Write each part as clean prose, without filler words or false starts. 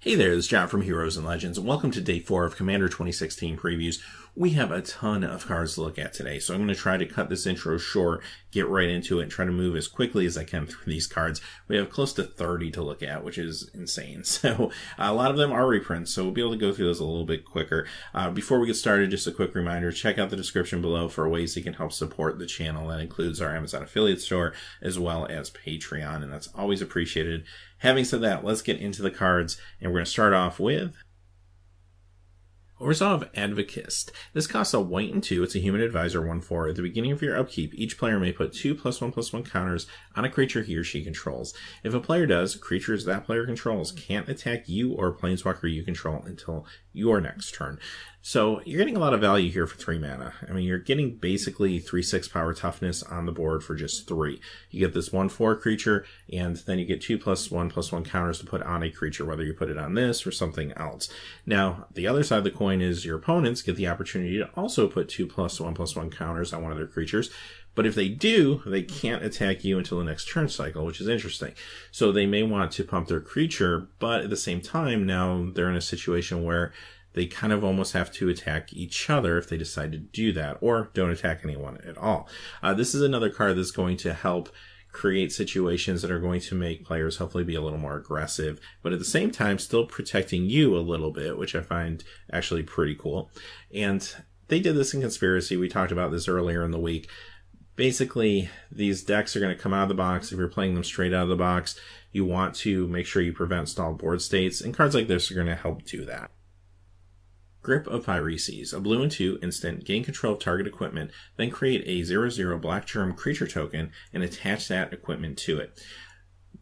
Hey there, this is Jacques from Heroes and Legends, and welcome to Day 4 of Commander 2016 previews. We have a ton of cards to look at today, so I'm going to try to cut this intro short, get right into it, and try to move as quickly as I can through these cards. We have close to 30 to look at, which is insane. So a lot of them are reprints, so we'll be able to go through those a little bit quicker. Before we get started, just a quick reminder, check out the description below for ways you can help support the channel. That includes our Amazon affiliate store, as well as Patreon, and that's always appreciated. Having said that, let's get into the cards, and we're going to start off with Orzhov Advocist. This costs a white and 2. It's a human advisor 1/4. At the beginning of your upkeep, each player may put 2+1/+1 counters on a creature he or she controls. If a player does, creatures that player controls can't attack you or a planeswalker you control until your next turn. So you're getting a lot of value here for 3 mana. I mean, you're getting basically 3/6 power toughness on the board for just 3. You get this 1/4 creature, and then you get 2+1/+1 counters to put on a creature, whether you put it on this or something else. Now, the other side of the coin is your opponents get the opportunity to also put 2+1/+1 counters on one of their creatures. But if they do, they can't attack you until the next turn cycle, which is interesting. So they may want to pump their creature, but at the same time, now they're in a situation where they kind of almost have to attack each other if they decide to do that, or don't attack anyone at all. This is another card that's going to help create situations that are going to make players hopefully be a little more aggressive, but at the same time still protecting you a little bit, which I find actually pretty cool. And they did this in Conspiracy. We talked about this earlier in the week. Basically, these decks are going to come out of the box. If you're playing them straight out of the box, you want to make sure you prevent stalled board states, and cards like this are going to help do that. Grip of Pyreses, a blue and 2 instant, gain control of target equipment, then create a 0/0 black germ creature token and attach that equipment to it.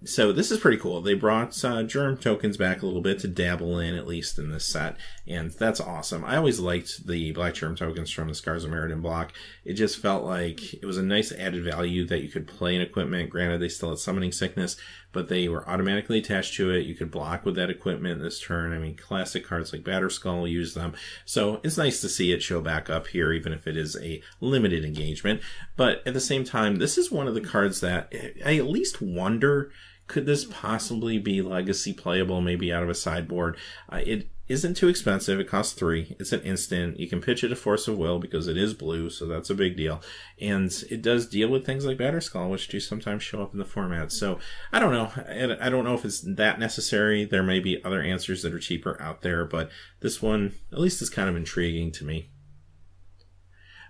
So this is pretty cool. They brought germ tokens back a little bit to dabble in, at least in this set, and that's awesome. I always liked the black germ tokens from the Scars of Meriden block. It just felt like it was a nice added value that you could play an equipment. Granted, they still had Summoning Sickness, but they were automatically attached to it. You could block with that equipment this turn. I mean, classic cards like Batterskull use them. So it's nice to see it show back up here, even if it is a limited engagement. But at the same time, this is one of the cards that I at least wonder, could this possibly be legacy playable, maybe out of a sideboard? It isn't too expensive. It costs 3. It's an instant. You can pitch it to Force of Will because it is blue, so that's a big deal. And it does deal with things like Batterskull, which do sometimes show up in the format. So I don't know. I don't know if it's that necessary. There may be other answers that are cheaper out there, but this one at least is kind of intriguing to me.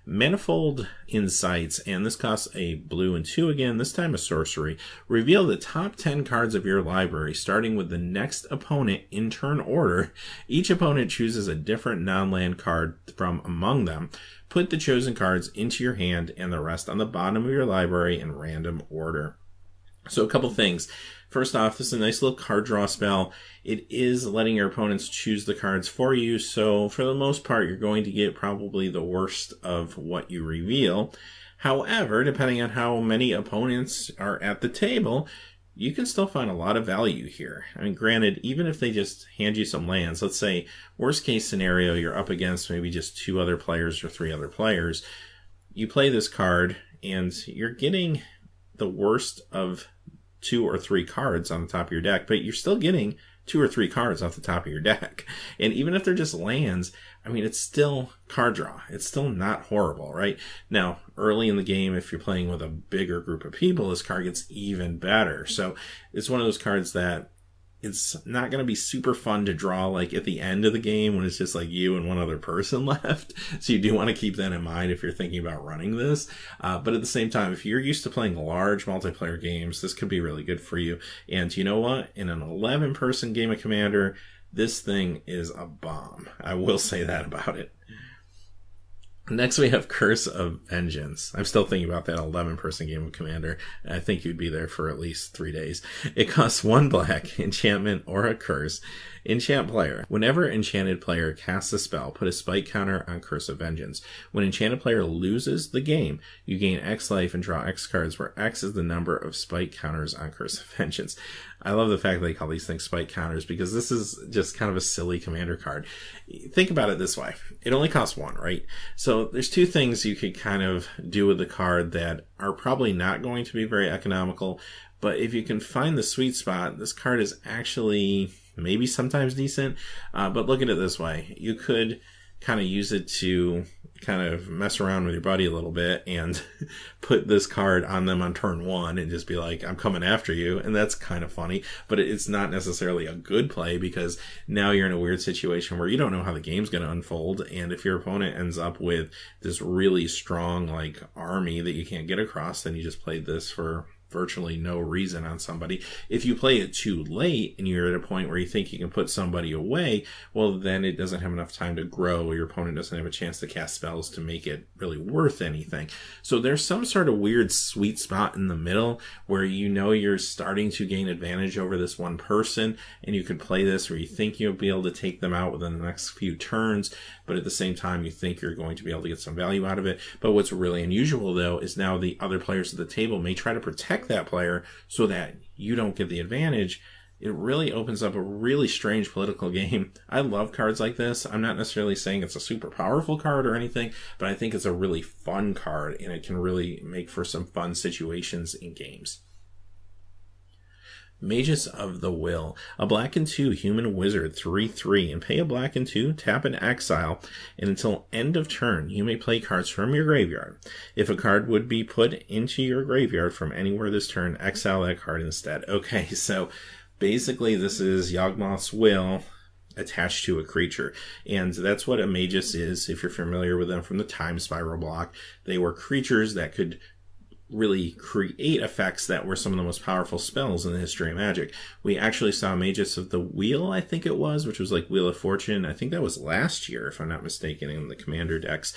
Manifold Insights, and this costs a blue and 2 again, this time a sorcery. Reveal the top 10 cards of your library, starting with the next opponent in turn order. Each opponent chooses a different non-land card from among them. Put the chosen cards into your hand and the rest on the bottom of your library in random order. So a couple things. First off, this is a nice little card draw spell. It is letting your opponents choose the cards for you, so for the most part, you're going to get probably the worst of what you reveal. However, depending on how many opponents are at the table, you can still find a lot of value here. I mean, granted, even if they just hand you some lands, let's say, worst case scenario, you're up against maybe just 2 other players or 3 other players. You play this card, and you're getting the worst of 2 or 3 cards on the top of your deck, but you're still getting 2 or 3 cards off the top of your deck. And even if they're just lands, I mean, it's still card draw. It's still not horrible, right? Now, early in the game, if you're playing with a bigger group of people, this card gets even better. So it's one of those cards that it's not going to be super fun to draw like at the end of the game when it's just like you and one other person left. So you do want to keep that in mind if you're thinking about running this. But at the same time, if you're used to playing large multiplayer games, this could be really good for you. And you know what? In an 11-person game of Commander, this thing is a bomb. I will say that about it. Next, we have Curse of Vengeance. I'm still thinking about that 11-person game of Commander. I think you'd be there for at least 3 days. It costs 1 black, enchantment, or a curse. Enchant player. Whenever enchanted player casts a spell, put a spike counter on Curse of Vengeance. When enchanted player loses the game, you gain X life and draw X cards, where X is the number of spike counters on Curse of Vengeance. I love the fact that they call these things spike counters because this is just kind of a silly commander card. Think about it this way. It only costs 1, right? So there's 2 things you could kind of do with the card that are probably not going to be very economical, but if you can find the sweet spot, this card is actually maybe sometimes decent. But look at it this way. You could kind of use it to kind of mess around with your buddy a little bit and put this card on them on turn 1 and just be like, I'm coming after you. And that's kind of funny, but it's not necessarily a good play because now you're in a weird situation where you don't know how the game's going to unfold. And if your opponent ends up with this really strong like army that you can't get across, then you just played this for virtually no reason on somebody. If you play it too late and you're at a point where you think you can put somebody away, well, then it doesn't have enough time to grow, or your opponent doesn't have a chance to cast spells to make it really worth anything. So there's some sort of weird sweet spot in the middle where you know you're starting to gain advantage over this one person, and you could play this where you think you'll be able to take them out within the next few turns, but at the same time you think you're going to be able to get some value out of it. But what's really unusual though is now the other players at the table may try to protect that player so that you don't get the advantage. It really opens up a really strange political game. I love cards like this. I'm not necessarily saying it's a super powerful card or anything, but I think it's a really fun card, and it can really make for some fun situations in games. Mages of the Will. A black and 2 human wizard, 3/3, and pay a black and 2, tap and exile, and until end of turn, you may play cards from your graveyard. If a card would be put into your graveyard from anywhere this turn, exile that card instead. Okay, so basically this is Yawgmoth's Will attached to a creature, and that's what a Magus is. If you're familiar with them from the Time Spiral block, they were creatures that could really create effects that were some of the most powerful spells in the history of Magic. We actually saw Magus of the Wheel, I think it was, which was like Wheel of Fortune. I think that was last year, if I'm not mistaken, in the Commander decks.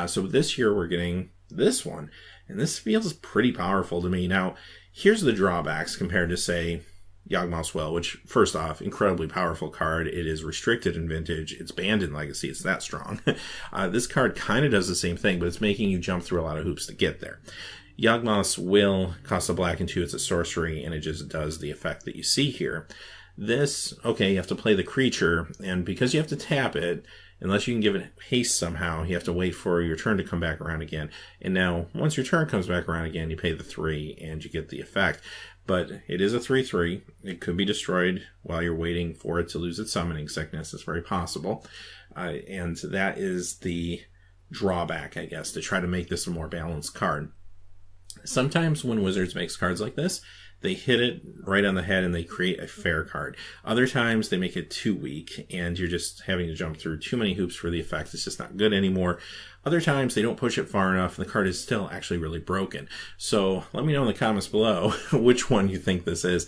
So this year we're getting this one, and this feels pretty powerful to me. Now, here's the drawbacks compared to, say, Yawgmoth's Will, which, first off, incredibly powerful card. It is restricted in Vintage. It's banned in Legacy. It's that strong. This card kind of does the same thing, but it's making you jump through a lot of hoops to get there. Yawgmoth's Will costs a black and 2. It's a sorcery, and it just does the effect that you see here. This, okay, you have to play the creature, and because you have to tap it, unless you can give it haste somehow, you have to wait for your turn to come back around again. And now, once your turn comes back around again, you pay the 3, and you get the effect. But it is a 3/3. It could be destroyed while you're waiting for it to lose its summoning sickness. It's very possible. And that is the drawback, I guess, to try to make this a more balanced card. Sometimes when Wizards makes cards like this, they hit it right on the head and they create a fair card. Other times they make it too weak and you're just having to jump through too many hoops for the effect. It's just not good anymore. Other times they don't push it far enough and the card is still actually really broken. So let me know in the comments below which one you think this is.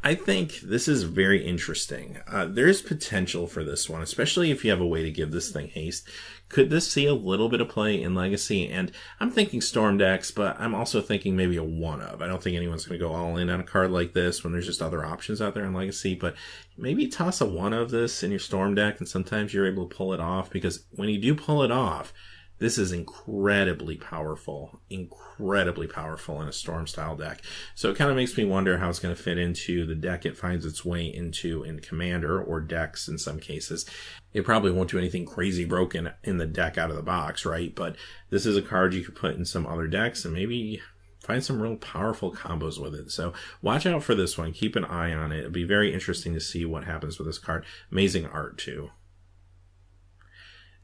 I think this is very interesting. There's potential for this one, especially if you have a way to give this thing haste. Could this see a little bit of play in Legacy? And I'm thinking Storm decks, but I'm also thinking maybe a one-of. I don't think anyone's going to go all in on a card like this when there's just other options out there in Legacy, but maybe toss a one of this in your Storm deck, and sometimes you're able to pull it off, because when you do pull it off, this is incredibly powerful in a Storm style deck. So it kind of makes me wonder how it's going to fit into the deck it finds its way into in Commander, or decks in some cases. It probably won't do anything crazy broken in the deck out of the box, right? But this is a card you could put in some other decks and maybe find some real powerful combos with it. So watch out for this one. Keep an eye on it. It'll be very interesting to see what happens with this card. Amazing art too.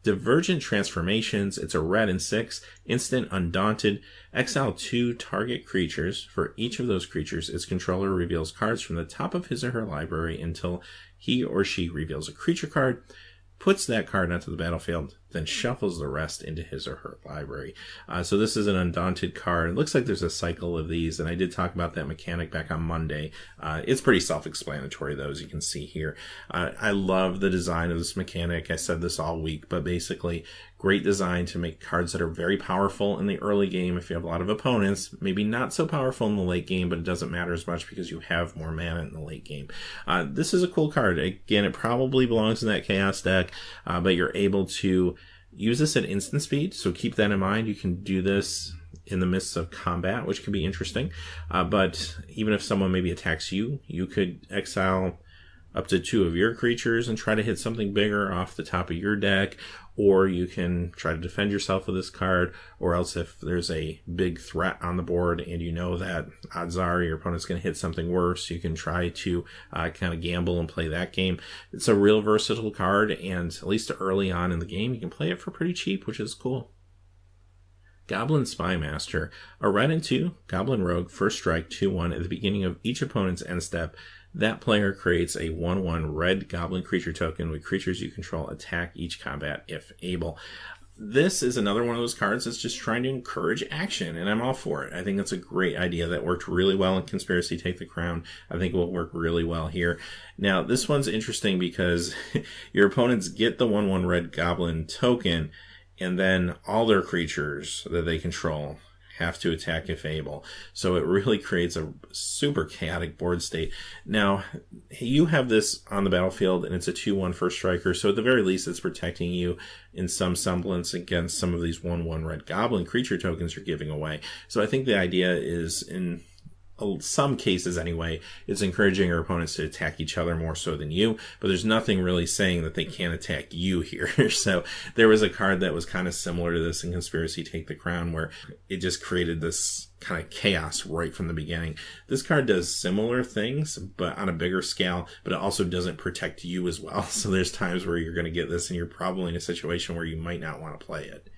Divergent Transformations. It's a red and 6, instant Undaunted. Exile 2 target creatures. For each of those creatures, its controller reveals cards from the top of his or her library until he or she reveals a creature card, puts that card onto the battlefield, then shuffles the rest into his or her library. So this is an Undaunted card. It looks like there's a cycle of these, and I did talk about that mechanic back on Monday. It's pretty self-explanatory, though, as you can see here. I love the design of this mechanic. I said this all week, but basically, great design to make cards that are very powerful in the early game if you have a lot of opponents. Maybe not so powerful in the late game, but it doesn't matter as much because you have more mana in the late game. This is a cool card. Again, it probably belongs in that Chaos deck, but you're able to use this at instant speed, so keep that in mind. You can do this in the midst of combat, which can be interesting. But even if someone maybe attacks you, you could exile up to 2 of your creatures and try to hit something bigger off the top of your deck, or you can try to defend yourself with this card, or else if there's a big threat on the board and you know that odds are your opponent's going to hit something worse, you can try to kind of gamble and play that game. It's a real versatile card, and at least early on in the game, you can play it for pretty cheap, which is cool. Goblin Spymaster. A red and 2, Goblin Rogue, first strike, 2/1 at the beginning of each opponent's end step. That player creates a 1/1 red goblin creature token with creatures you control attack each combat if able. This is another one of those cards that's just trying to encourage action, and I'm all for it. I think that's a great idea that worked really well in Conspiracy Take the Crown. I think it will work really well here. Now, this one's interesting because your opponents get the 1/1 red goblin token, and then all their creatures that they control have to attack if able. So it really creates a super chaotic board state. Now, you have this on the battlefield, and it's a 2/1 first striker, so at the very least it's protecting you in some semblance against some of these 1/1 red goblin creature tokens you're giving away. So I think the idea is, in some cases anyway, it's encouraging your opponents to attack each other more so than you, but there's nothing really saying that they can't attack you here. So there was a card that was kind of similar to this in Conspiracy Take the Crown, where it just created this kind of chaos right from the beginning. This card does similar things, but on a bigger scale, but it also doesn't protect you as well. So there's times where you're going to get this and you're probably in a situation where you might not want to play it.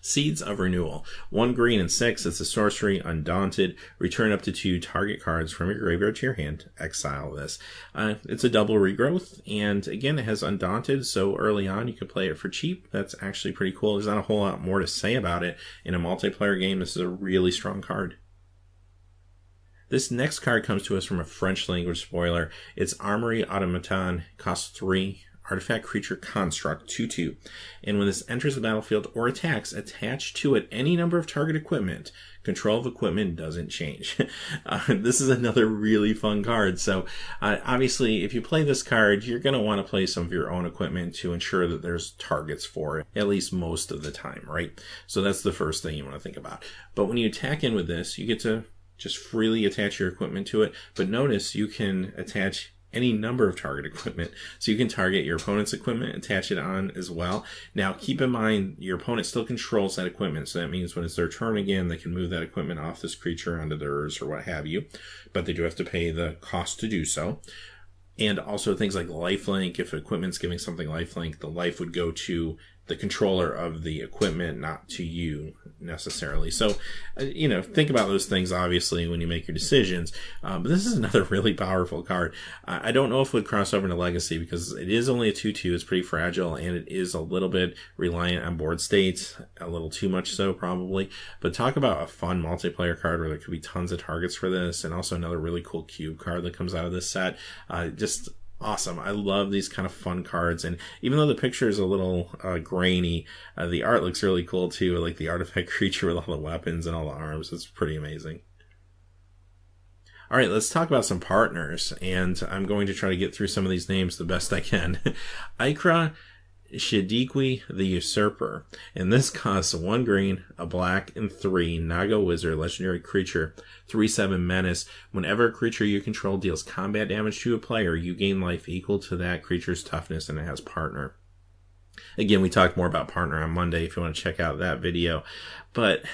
Seeds of Renewal. 1 green and 6. It's a sorcery, Undaunted. Return up to 2 target cards from your graveyard to your hand. Exile this. It's a double regrowth, and again, it has Undaunted, so early on you could play it for cheap. That's actually pretty cool. There's not a whole lot more to say about it. In a multiplayer game, this is a really strong card. This next card comes to us from a French language spoiler. It's Armory Automaton, costs 3. Artifact Creature Construct, 2/2. And when this enters the battlefield or attacks, attach to it any number of target equipment. Control of equipment doesn't change. This is another really fun card. So obviously, if you play this card, you're going to want to play some of your own equipment to ensure that there's targets for it, at least most of the time, right? So that's the first thing you want to think about. But when you attack in with this, you get to just freely attach your equipment to it. But notice you can attach any number of target equipment. So you can target your opponent's equipment, attach it on as well. Now, keep in mind, your opponent still controls that equipment. So that means when it's their turn again, they can move that equipment off this creature onto theirs or what have you. But they do have to pay the cost to do so. And also things like lifelink. If equipment's giving something lifelink, the life would go to the controller of the equipment, not to you necessarily. So, think about those things, obviously, when you make your decisions. But this is another really powerful card. I don't know if it would cross over into Legacy because it is only a 2/2. It's pretty fragile, and it is a little bit reliant on board states, a little too much so, probably. But talk about a fun multiplayer card where there could be tons of targets for this, and also another really cool cube card that comes out of this set. Just awesome. I love these kind of fun cards, and even though the picture is a little grainy, the art looks really cool too, like the artifact creature with all the weapons and all the arms. It's pretty amazing. All right, let's talk about some partners, and I'm going to try to get through some of these names the best I can. Ikra Shidikwi the Usurper, and this costs 1 green, a black, and 3 Naga Wizard legendary creature, 3/7 menace. Whenever a creature you control deals combat damage to a player, you gain life equal to that creature's toughness, and it has partner. Again, we talked more about partner on Monday if you want to check out that video. But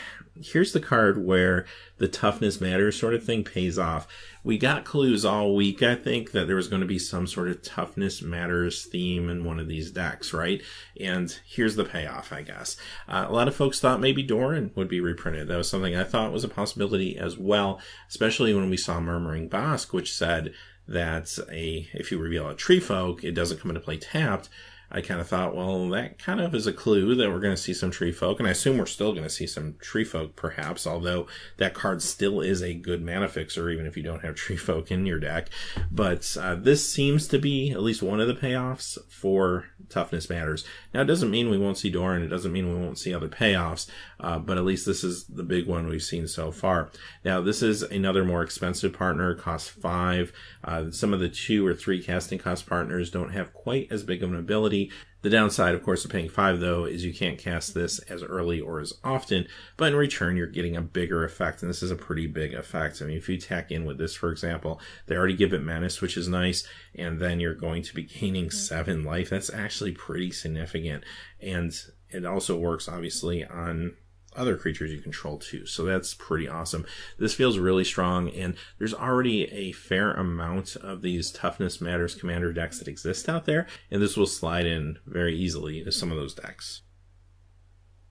here's the card where the toughness matters sort of thing pays off. We got clues all week, I think, that there was going to be some sort of toughness matters theme in one of these decks, right? And here's the payoff, I guess. A lot of folks thought maybe Doran would be reprinted. That was something I thought was a possibility as well, especially when we saw Murmuring Bosk, which said that if you reveal a Tree Folk, it doesn't come into play tapped. I kind of thought, well, that kind of is a clue that we're going to see some Tree Folk, and I assume we're still going to see some Tree Folk, perhaps, although that card still is a good mana fixer, even if you don't have Tree Folk in your deck. But this seems to be at least one of the payoffs for Toughness Matters. Now, it doesn't mean we won't see Doran, it doesn't mean we won't see other payoffs, but at least this is the big one we've seen so far. Now, this is another more expensive partner, costs 5. Some of the 2 or 3 casting cost partners don't have quite as big of an ability. The downside, of course, of paying 5, though, is you can't cast this as early or as often, but in return, you're getting a bigger effect, and this is a pretty big effect. I mean, if you tack in with this, for example, they already give it Menace, which is nice, and then you're going to be gaining 7 life. That's actually pretty significant, and it also works, obviously, on other creatures you control too, so that's pretty awesome. This feels really strong, and there's already a fair amount of these Toughness Matters commander decks that exist out there, and this will slide in very easily to some of those decks.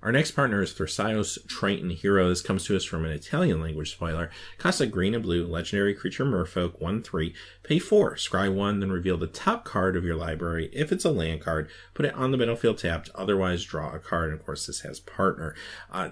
Our next partner is Thrasios Triton Hero. This comes to us from an Italian language spoiler. Costs a green and blue, legendary creature merfolk, 1/3. Pay 4, scry 1, then reveal the top card of your library. If it's a land card, put it on the battlefield tapped, otherwise draw a card. And of course, this has partner.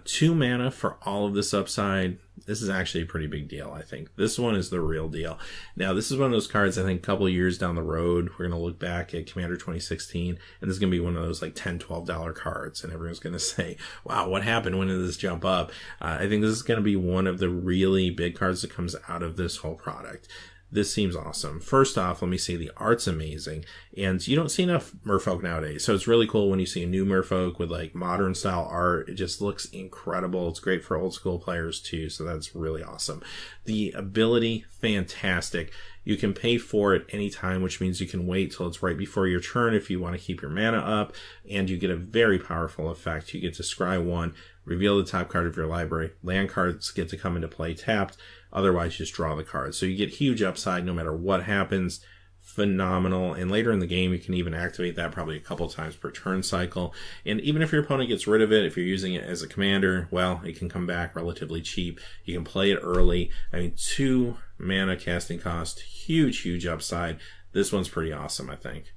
2 mana for all of this upside. This is actually a pretty big deal, I think. This one is the real deal. Now, this is one of those cards, I think, a couple of years down the road, we're going to look back at Commander 2016, and this is going to be one of those like $10, $12 cards, and everyone's going to say, wow, what happened? When did this jump up? I think this is going to be one of the really big cards that comes out of this whole product. This seems awesome. First off, let me say the art's amazing, and you don't see enough merfolk nowadays, so it's really cool when you see a new merfolk with like modern style art. It just looks incredible. It's great for old school players too, so that's really awesome. The ability, fantastic. You can pay for it anytime, which means you can wait till it's right before your turn if you want to keep your mana up, and you get a very powerful effect. You get to scry 1, reveal the top card of your library. Land cards get to come into play tapped. Otherwise, just draw the card. So you get huge upside no matter what happens. Phenomenal. And later in the game, you can even activate that probably a couple times per turn cycle. And even if your opponent gets rid of it, if you're using it as a commander, well, it can come back relatively cheap. You can play it early. I mean, 2 mana casting cost. Huge, huge upside. This one's pretty awesome, I think.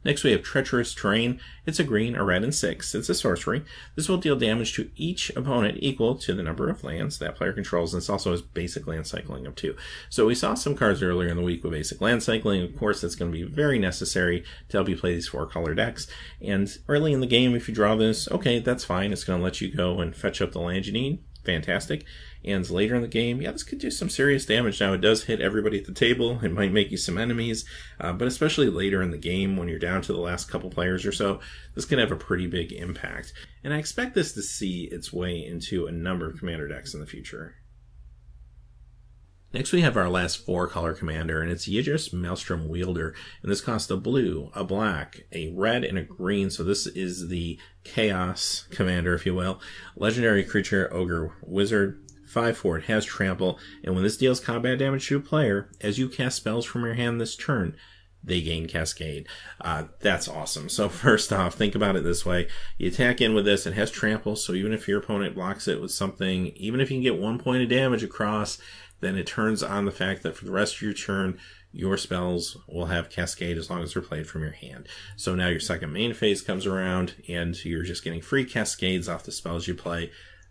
Next we have Treacherous Terrain. It's a green, a red, and 6. It's a sorcery. This will deal damage to each opponent equal to the number of lands that player controls, and this also has basic land cycling of 2. So we saw some cards earlier in the week with basic land cycling. Of course, that's going to be very necessary to help you play these 4-color decks. And early in the game, if you draw this, okay, that's fine. It's going to let you go and fetch up the land you need. Fantastic. And later in the game, yeah, this could do some serious damage. Now, it does hit everybody at the table. It might make you some enemies, but especially later in the game when you're down to the last couple players or so, this can have a pretty big impact. And I expect this to see its way into a number of commander decks in the future. Next we have our last 4-color commander, and it's Yidris Maelstrom Wielder, and this costs a blue, a black, a red, and a green, so this is the Chaos commander, if you will. Legendary creature, Ogre Wizard, 5/4, it has trample, and when this deals combat damage to a player, as you cast spells from your hand this turn, they gain Cascade. That's awesome. So first off, think about it this way. You attack in with this, it has trample, so even if your opponent blocks it with something, even if you can get 1 point of damage across, then it turns on the fact that for the rest of your turn, your spells will have Cascade as long as they're played from your hand. So now your second main phase comes around, and you're just getting free Cascades off the spells you play.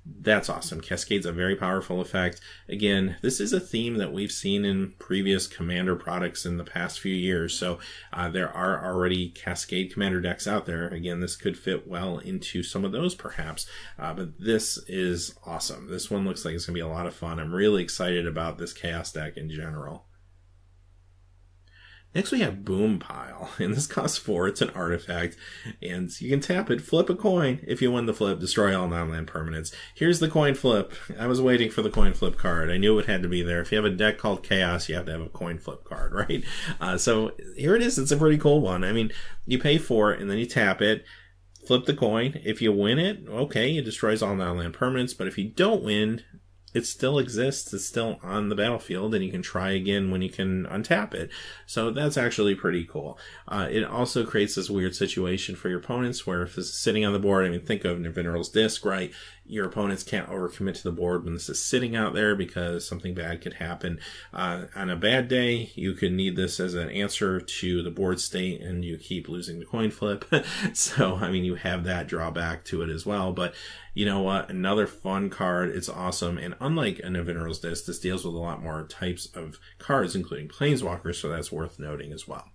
That's awesome. Cascade's a very powerful effect. Again, this is a theme that we've seen in previous Commander products in the past few years, so there are already Cascade Commander decks out there. Again, this could fit well into some of those perhaps, but this is awesome. This one looks like it's going to be a lot of fun. I'm really excited about this Chaos deck in general. Next we have Boom Pile, and this costs 4. It's an artifact, and you can tap it, flip a coin. If you win the flip, destroy all non-land permanents. Here's the coin flip. I was waiting for the coin flip card. I knew it had to be there. If you have a deck called Chaos, you have to have a coin flip card, right? So here it is. It's a pretty cool one. I mean, you pay 4, and then you tap it, flip the coin. If you win it, okay, it destroys all non-land permanents, but if you don't win, it still exists, it's still on the battlefield, and you can try again when you can untap it. So that's actually pretty cool. It also creates this weird situation for your opponents where if it's sitting on the board, I mean, think of Nevinyrral's Disc, right? Your opponents can't overcommit to the board when this is sitting out there because something bad could happen. On a bad day, you could need this as an answer to the board state, and you keep losing the coin flip. So, I mean, you have that drawback to it as well. But you know what? Another fun card. It's awesome. And unlike a Nevinyrral's Disc, this deals with a lot more types of cards, including Planeswalkers, so that's worth noting as well.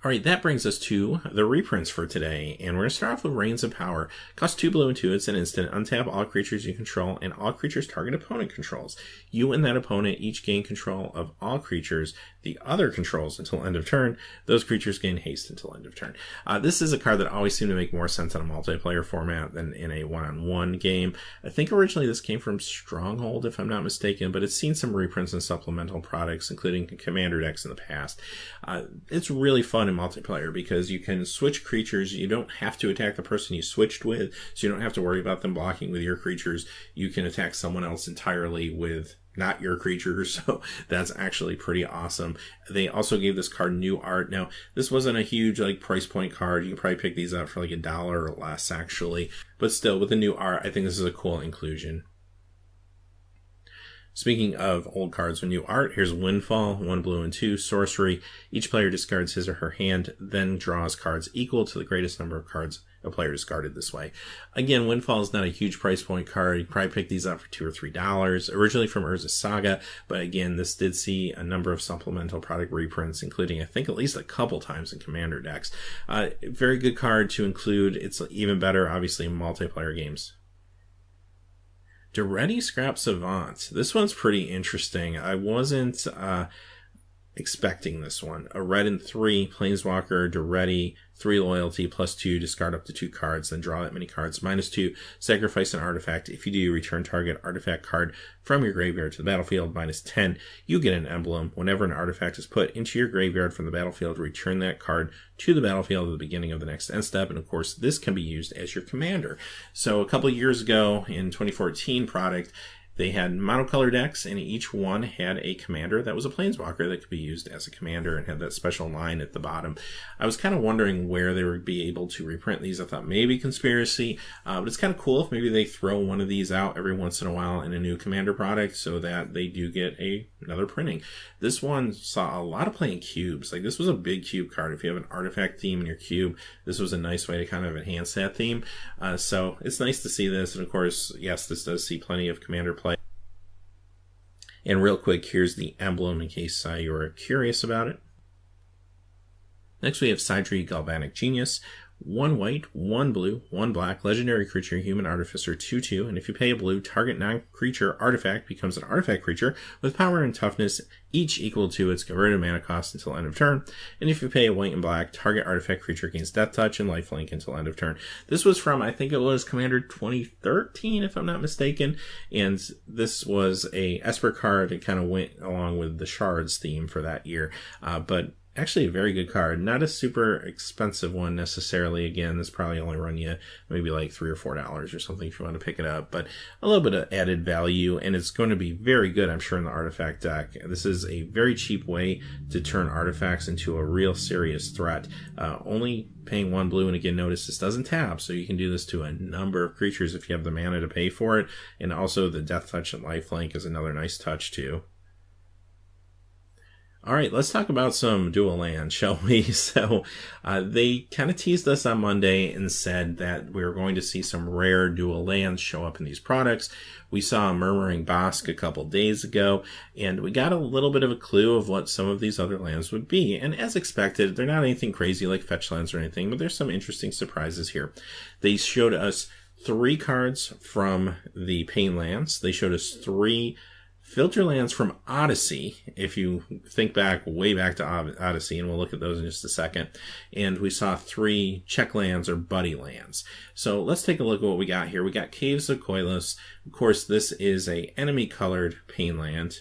Alright, that brings us to the reprints for today, and we're going to start off with Reigns of Power. Cost 2 blue and 2, it's an instant. Untap all creatures you control, and all creatures target opponent controls. You and that opponent each gain control of all creatures. the other controls until end of turn, those creatures gain haste until end of turn. This is a card that always seemed to make more sense in a multiplayer format than in a one-on-one game. I think originally this came from Stronghold, if I'm not mistaken, but it's seen some reprints and supplemental products, including commander decks in the past. It's really fun in multiplayer because you can switch creatures. You don't have to attack the person you switched with, so you don't have to worry about them blocking with your creatures. You can attack someone else entirely with not your creatures, so that's actually pretty awesome. They also gave this card new art. Now, this wasn't a huge price point card. You can probably pick these up for $1 or less, actually. But still, with the new art, I think this is a cool inclusion. Speaking of old cards with new art, here's Windfall, 1 blue and 2, sorcery. Each player discards his or her hand, then draws cards equal to the greatest number of cards a player discarded this way. Again, Windfall is not a huge price point card. You probably pick these up for $2 or $3. Originally from Urza Saga, but again, this did see a number of supplemental product reprints, including I think at least a couple times in commander decks. Very good card to include. It's even better, obviously, in multiplayer games. Daretti Scrap Savant. This one's pretty interesting. I wasn't expecting this one. A red and 3, Planeswalker, Daretti, 3 loyalty, +2, discard up to 2 cards, then draw that many cards, -2, sacrifice an artifact. If you do, you return target artifact card from your graveyard to the battlefield, -10. You get an emblem. Whenever an artifact is put into your graveyard from the battlefield, return that card to the battlefield at the beginning of the next end step, and of course, this can be used as your commander. So a couple of years ago, in 2014 product, they had monocolor decks, and each one had a commander that was a planeswalker that could be used as a commander and had that special line at the bottom. I was kind of wondering where they would be able to reprint these. I thought maybe Conspiracy, but it's kind of cool if maybe they throw one of these out every once in a while in a new commander product so that they do get another printing. This one saw a lot of play in cubes. This was a big cube card. If you have an artifact theme in your cube, this was a nice way to kind of enhance that theme. So it's nice to see this, and of course, yes, this does see plenty of commander play. And real quick, here's the emblem in case you were curious about it. Next we have Sidri Galvanic Genius. 1 white, 1 blue, 1 black, legendary creature, human artificer, 2/2, and if you pay a blue, target non-creature artifact becomes an artifact creature with power and toughness, each equal to its converted mana cost until end of turn, and if you pay a white and black, target artifact creature gains death touch and lifelink until end of turn. This was from, I think it was Commander 2013, if I'm not mistaken, and this was a Esper card that kind of went along with the Shards theme for that year, but actually a very good card. Not a super expensive one necessarily. Again, this probably only run you maybe $3 or $4 or something if you want to pick it up, but a little bit of added value, and it's going to be very good, I'm sure, in the artifact deck. This is a very cheap way to turn artifacts into a real serious threat. Only paying 1 blue, and again, notice this doesn't tap, so you can do this to a number of creatures if you have the mana to pay for it, and also the death touch and lifelink is another nice touch too. All right, let's talk about some dual lands, shall we? So they kind of teased us on Monday and said that we were going to see some rare dual lands show up in these products. We saw Murmuring Bosk a couple days ago, and we got a little bit of a clue of what some of these other lands would be. And as expected, they're not anything crazy like fetch lands or anything, but there's some interesting surprises here. They showed us 3 cards from the Pain lands. They showed us 3 filter lands from Odyssey, if you think back, way back to Odyssey, and we'll look at those in just a second. And we saw 3 check lands or buddy lands. So let's take a look at what we got here. We got Caves of Koilos. Of course, this is a enemy-colored Pain land.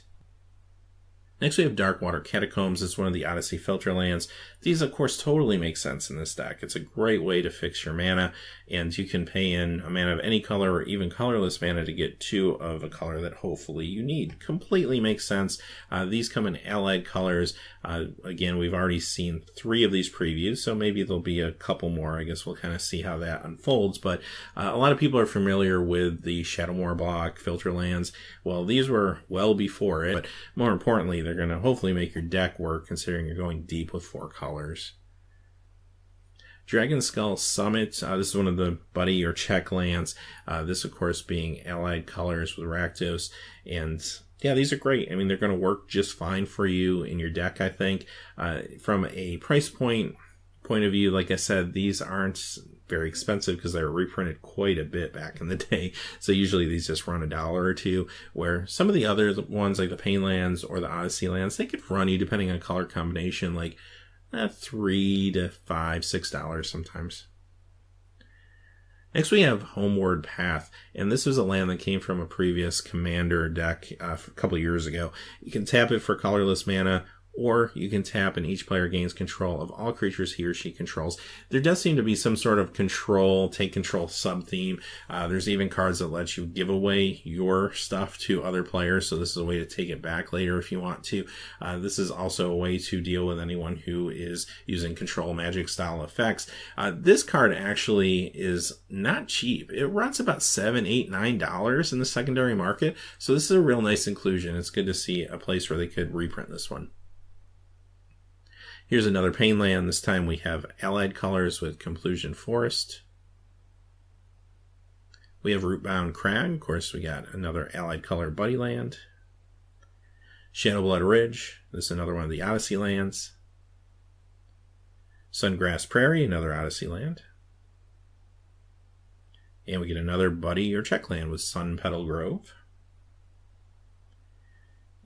Next we have Darkwater Catacombs. It's one of the Odyssey filter lands. These, of course, totally make sense in this deck. It's a great way to fix your mana, and you can pay in a mana of any color or even colorless mana to get 2 of a color that hopefully you need. Completely makes sense. These come in allied colors. Again, we've already seen 3 of these previews, so maybe there'll be a couple more. I guess we'll kind of see how that unfolds, but a lot of people are familiar with the Shadowmoor block filter lands. Well, these were well before it, but more importantly, they're going to hopefully make your deck work considering you're going deep with 4 colors. Dragon Skull Summit, this is one of the buddy or check lands. This, of course, being allied colors with Rakdos. And yeah, these are great. I mean, they're going to work just fine for you in your deck, I think. From a price point of view, like I said, these aren't very expensive because they were reprinted quite a bit back in the day. So usually these just run $1 or $2, where some of the other ones like the Pain Lands or the Odyssey Lands, they could run you, depending on color combination, like $3 to $5, $6 sometimes. Next we have Homeward Path, and this was a land that came from a previous Commander deck a couple years ago. You can tap it for colorless mana, or you can tap and each player gains control of all creatures he or she controls. There does seem to be some sort of take control sub-theme. There's even cards that let you give away your stuff to other players, so this is a way to take it back later if you want to. This is also a way to deal with anyone who is using control magic style effects. This card actually is not cheap. It runs about $7, $8, $9 in the secondary market, so this is a real nice inclusion. It's good to see a place where they could reprint this one. Here's another Pain Land. This time we have allied colors with Conclusion Forest. We have Rootbound Crag. Of course, we got another allied color Buddy Land. Shadowblood Ridge. This is another one of the Odyssey lands. Sungrass Prairie, another Odyssey land. And we get another Buddy or Check land with Sun Petal Grove.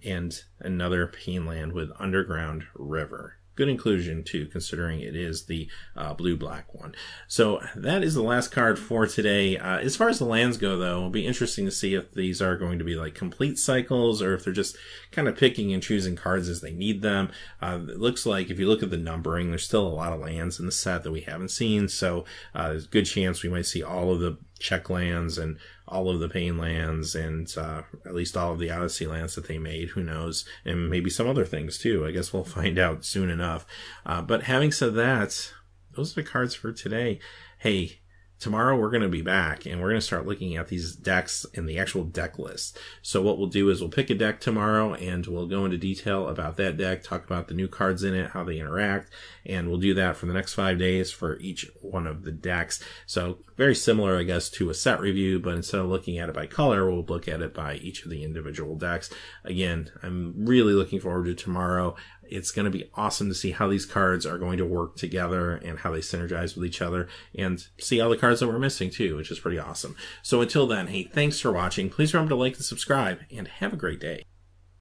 And another Pain Land with Underground River. Good inclusion too, considering it is the blue-black one. So that is the last card for today. As far as the lands go, though, it'll be interesting to see if these are going to be like complete cycles or if they're just kind of picking and choosing cards as they need them. It looks like if you look at the numbering, there's still a lot of lands in the set that we haven't seen. So there's a good chance we might see all of the Check lands and all of the Pain lands and at least all of the Odyssey lands that they made. Who knows? And maybe some other things too. I guess we'll find out soon enough. But having said that, those are the cards for today. Hey, tomorrow we're going to be back and we're going to start looking at these decks in the actual deck list. So what we'll do is we'll pick a deck tomorrow and we'll go into detail about that deck, talk about the new cards in it, how they interact, and we'll do that for the next 5 days for each one of the decks. So very similar, I guess, to a set review, but instead of looking at it by color, we'll look at it by each of the individual decks. Again, I'm really looking forward to tomorrow. It's going to be awesome to see how these cards are going to work together and how they synergize with each other and see all the cards that we're missing too, which is pretty awesome. So until then, hey, thanks for watching. Please remember to like and subscribe and have a great day.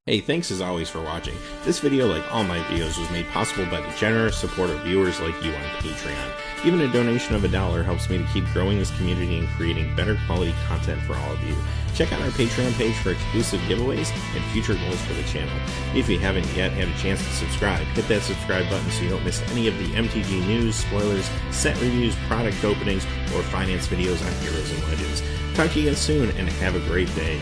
Hey, thanks as always for watching. This video, like all my videos, was made possible by the generous support of viewers like you on Patreon. Even a donation of $1 helps me to keep growing this community and creating better quality content for all of you. Check out our Patreon page for exclusive giveaways and future goals for the channel. If you haven't yet had a chance to subscribe, hit that subscribe button so you don't miss any of the MTG news, spoilers, set reviews, product openings, or finance videos on Heroes and Legends. Talk to you guys soon and have a great day.